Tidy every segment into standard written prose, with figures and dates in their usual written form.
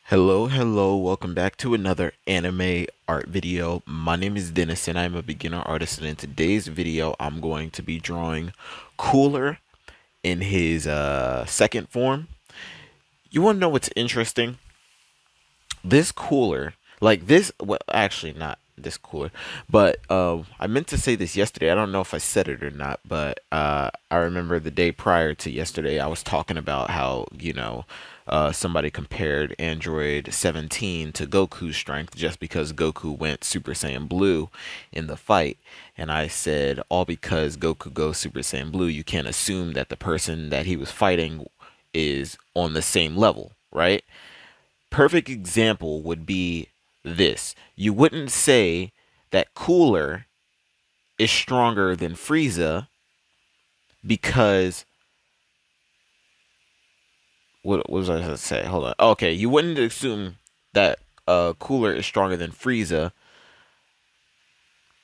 Hello, welcome back to another anime art video. My name is Dennis and I'm a beginner artist, and in today's video I'm going to be drawing Cooler in his second form. You want to know what's interesting? This Cooler, like this, well actually not this Cooler, but I meant to say this yesterday. I don't know if I said it or not, but I remember the day prior to yesterday I was talking about how, somebody compared Android 17 to Goku's strength just because Goku went Super Saiyan Blue in the fight. And I said, all because Goku goes Super Saiyan Blue, you can't assume that the person that he was fighting is on the same level, right? Perfect example would be this. You wouldn't say that Cooler is stronger than Frieza because what was I going to say? Hold on. Okay, you wouldn't assume that Cooler is stronger than Frieza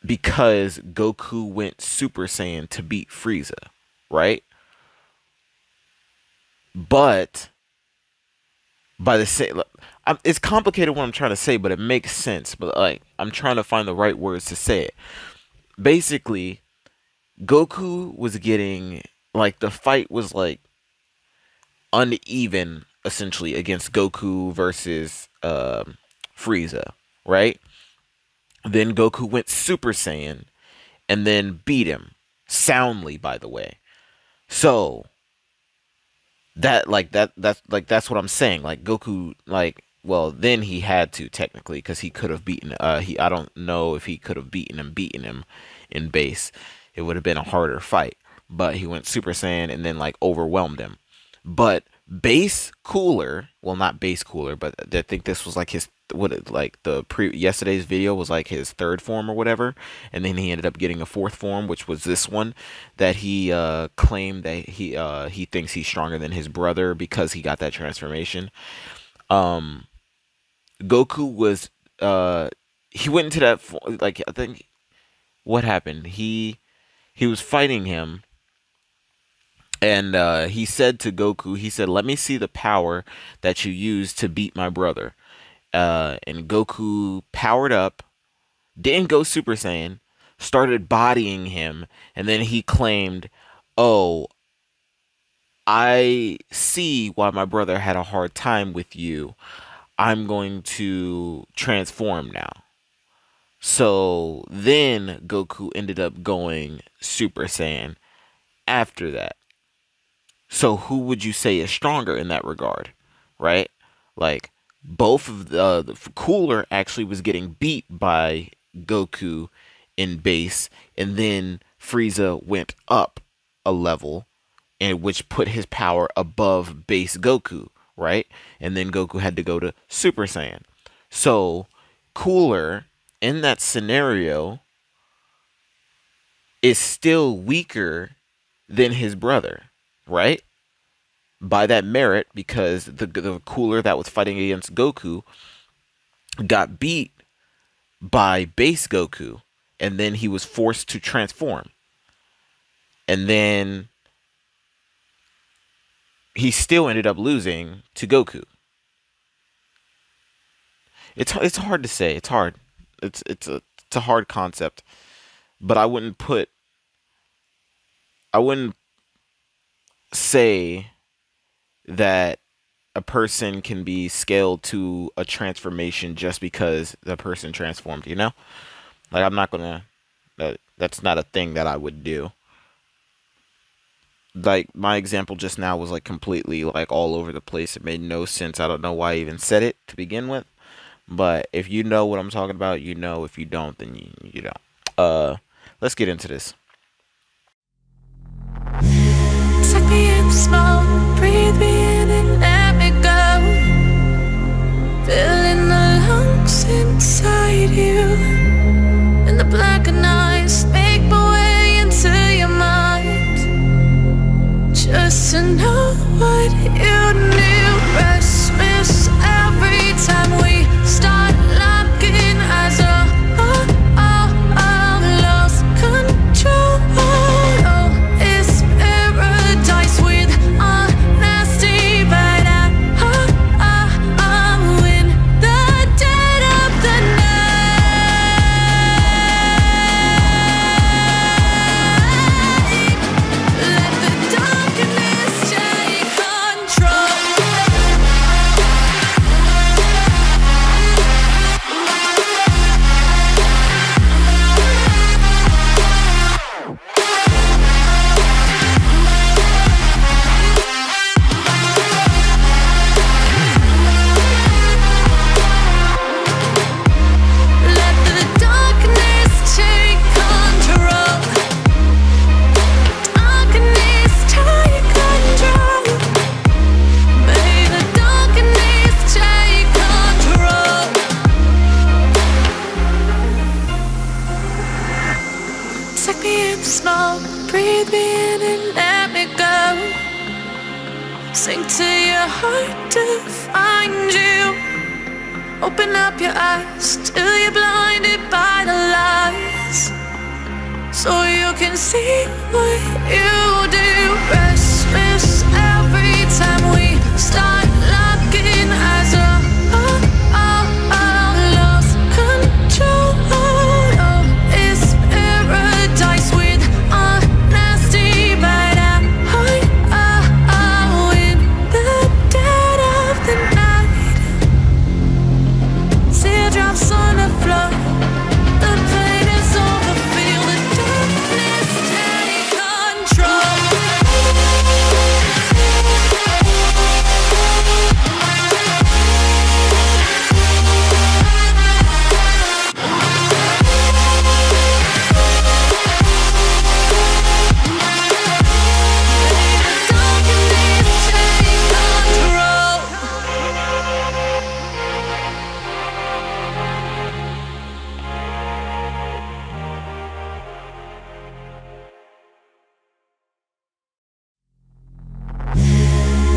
because Goku went Super Saiyan to beat Frieza, right? But by the same, it's complicated what I'm trying to say, but it makes sense. But like, I'm trying to find the right words to say it. Basically, Goku was getting, like, the fight was like uneven essentially against Goku versus Frieza, right? Then Goku went Super Saiyan and then beat him soundly, by the way. So that's what I'm saying. Like Goku, like, well, then he had to technically, because he could have beaten I don't know if he could have beaten him in base. It would have been a harder fight, but he went Super Saiyan and then like overwhelmed him. But base Cooler, well, not base Cooler, but I think this was like his, yesterday's video was like his third form or whatever, and then he ended up getting a fourth form, which was this one that he claimed that he thinks he's stronger than his brother because he got that transformation. Goku was he went into that like, I think what happened, he was fighting him. And he said to Goku, he said, "Let me see the power that you use to beat my brother." And Goku powered up, didn't go Super Saiyan, started bodying him, and then he claimed, "Oh, I see why my brother had a hard time with you. I'm going to transform now." So then Goku ended up going Super Saiyan after that. So who would you say is stronger in that regard, right? Like, both of the Cooler actually was getting beat by Goku in base, and then Frieza went up a level, and which put his power above base Goku, right? And then Goku had to go to Super Saiyan. So Cooler in that scenario is still weaker than his brother, right? By that merit, because the Cooler that was fighting against Goku got beat by base Goku, and then he was forced to transform. And then he still ended up losing to Goku. It's hard to say. It's hard. It's a hard concept. But I wouldn't say that a person can be scaled to a transformation just because the person transformed, you know? Like, I'm not gonna, that's not a thing that I would do. Like, my example just now was like completely like all over the place. It made no sense. I don't know why I even said it to begin with. But if you know what I'm talking about, you know. If you don't, then you don't. Let's get into this. Suck me in the smoke, breathe me in and let me go. Filling the lungs inside you, and the blackened eyes make my way into your mind. Just to know what you knew. Restless every time we start locking eyes. Lost control. Oh, it's paradise with a nasty Sink to your heart to find you. Open up your eyes till you're blinded by the lies, so you can see what you do. Restless every time we start locking eyes. Lost control. Oh, it's paradise with honesty, but in the dead of the night. Teardrops on the floor. The pain is over. Feel the darkness take control.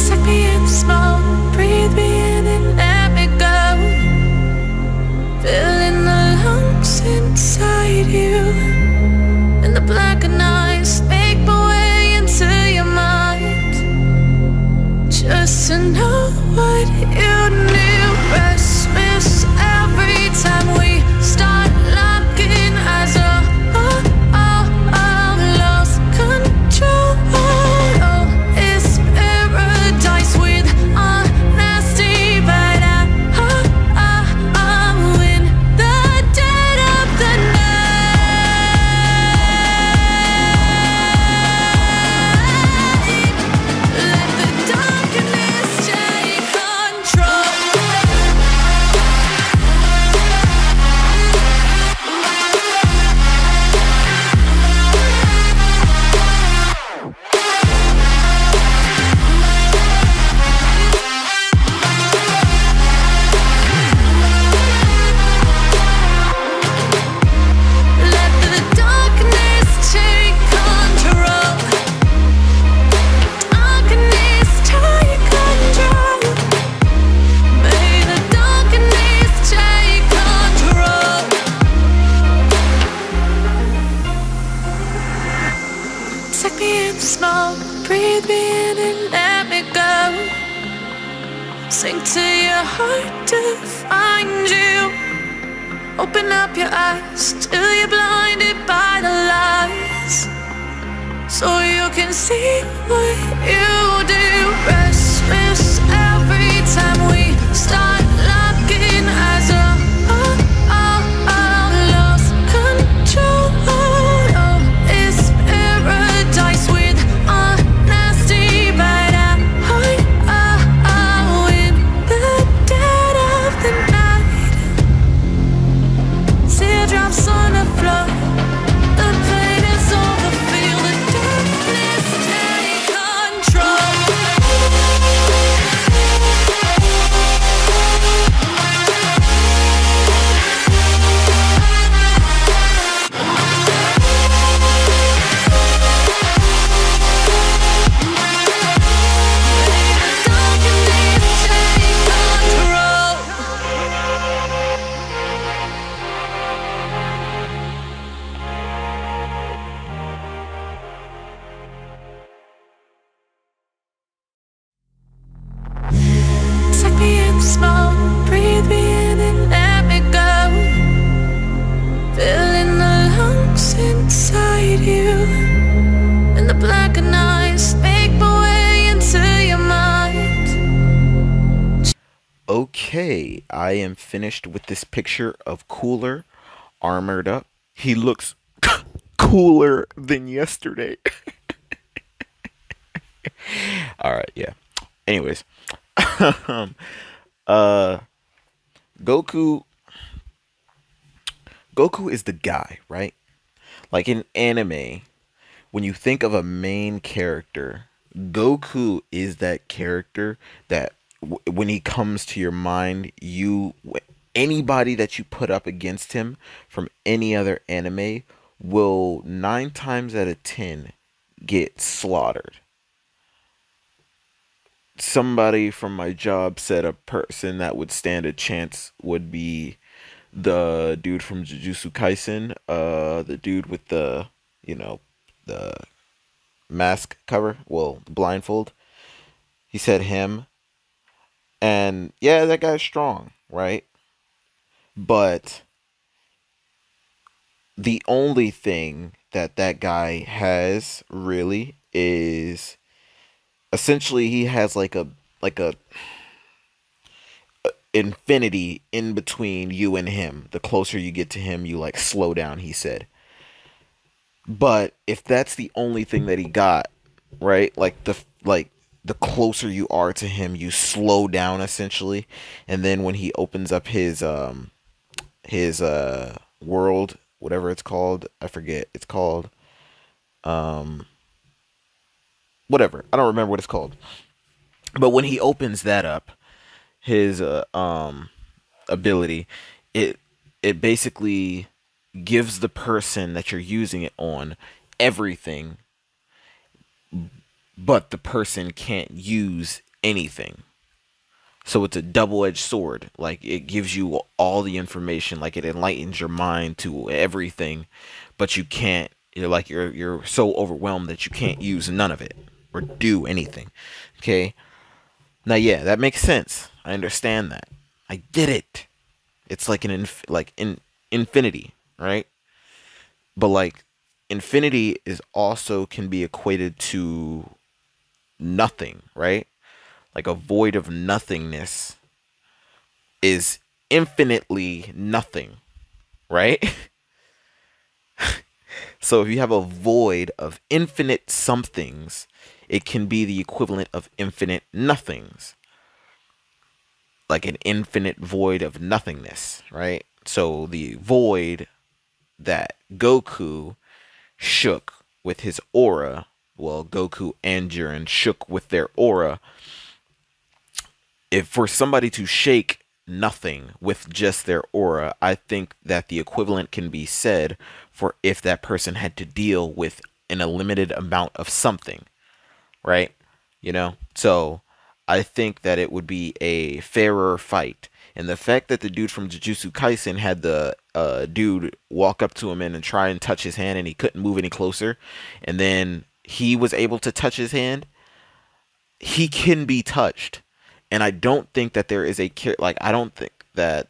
Take me in the smoke, breathe me in and let me go. Filling the lungs inside you, and the blackened eyes make my way into your mind, just to know what you knew. Restless every time we start locking eyes. Lost control. Oh, it's paradise with honesty, but I'm in the dead of the night. Let the darkness take control. Let the darkness take control. Darkness take control. May the darkness take control. Take me in the smoke, breathe me in and let me go. Sink to your heart to find you. Open up your eyes till you're blinded by the lies, so you can see what you do. Restless every time we start locking eyes. Lost control. Oh, it's paradise with honesty, but in the dead of the night. Teardrops on the floor. The pain is over. Feel the darkness take control. Take me in the smoke, breathe me in and let me go. Filling the lungs inside you, and the blackened eyes make my way into your mind. Okay, I am finished with this picture of Cooler armored up. He looks cooler than yesterday. All right, yeah. Anyways, Goku Goku is the guy, right? Like in anime, when you think of a main character, Goku is that character that when he comes to your mind, anybody that you put up against him from any other anime will 9 times out of 10 get slaughtered. somebody from my job said a person that would stand a chance would be the dude from Jujutsu Kaisen, the dude with the, you know, the mask cover, well, blindfold. He said him, and yeah, that guy's strong, right? But the only thing that that guy has really is essentially he has like a infinity in between you and him. The closer you get to him, you like slow down, he said. But if that's the only thing that he got, right? Like the closer you are to him, you slow down essentially. And then when he opens up his world, whatever it's called, I forget. It's called um whatever. I don't remember what it's called. But when he opens that up, his ability, it it basically gives the person that you're using it on everything, but the person can't use anything. So it's a double-edged sword. Like it gives you all the information, like it enlightens your mind to everything, but you can't. You're so overwhelmed that you can't use none of it or do anything. Okay. Now, yeah, that makes sense. I understand that. I get it. It's like in infinity, right? But like infinity is also can be equated to nothing, right? Like a void of nothingness is infinitely nothing, right? So if you have a void of infinite somethings, it can be the equivalent of infinite nothings, like an infinite void of nothingness, right? So the void that Goku shook with his aura, well, Goku and Jiren shook with their aura. If for somebody to shake nothing with just their aura, I think that the equivalent can be said for if that person had to deal with an unlimited amount of something, right? So I think that it would be a fairer fight. And the fact that the dude from Jujutsu Kaisen had the dude walk up to him and try and touch his hand and he couldn't move any closer, and then he was able to touch his hand, he can be touched. And I don't think that there is I don't think that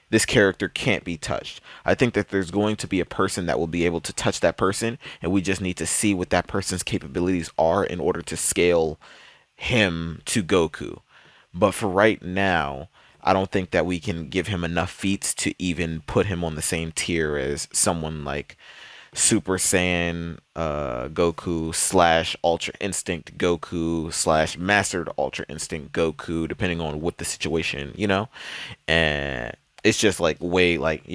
this character can't be touched. I think that there's going to be a person that will be able to touch that person, and we just need to see what that person's capabilities are in order to scale him to Goku. But for right now, I don't think that we can give him enough feats to even put him on the same tier as someone like Super Saiyan Goku slash Ultra Instinct Goku slash Mastered Ultra Instinct Goku, depending on what the situation, and it's just like way like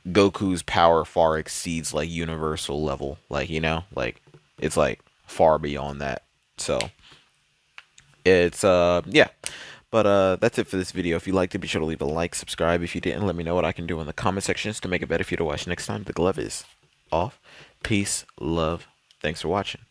Goku's power far exceeds like universal level, like it's like far beyond that. So it's yeah. But that's it for this video. If you liked it, be sure to leave a like, subscribe. If you didn't, let me know what I can do in the comment sections to make it better for you to watch next time. The glove is off. Peace, love. Thanks for watching.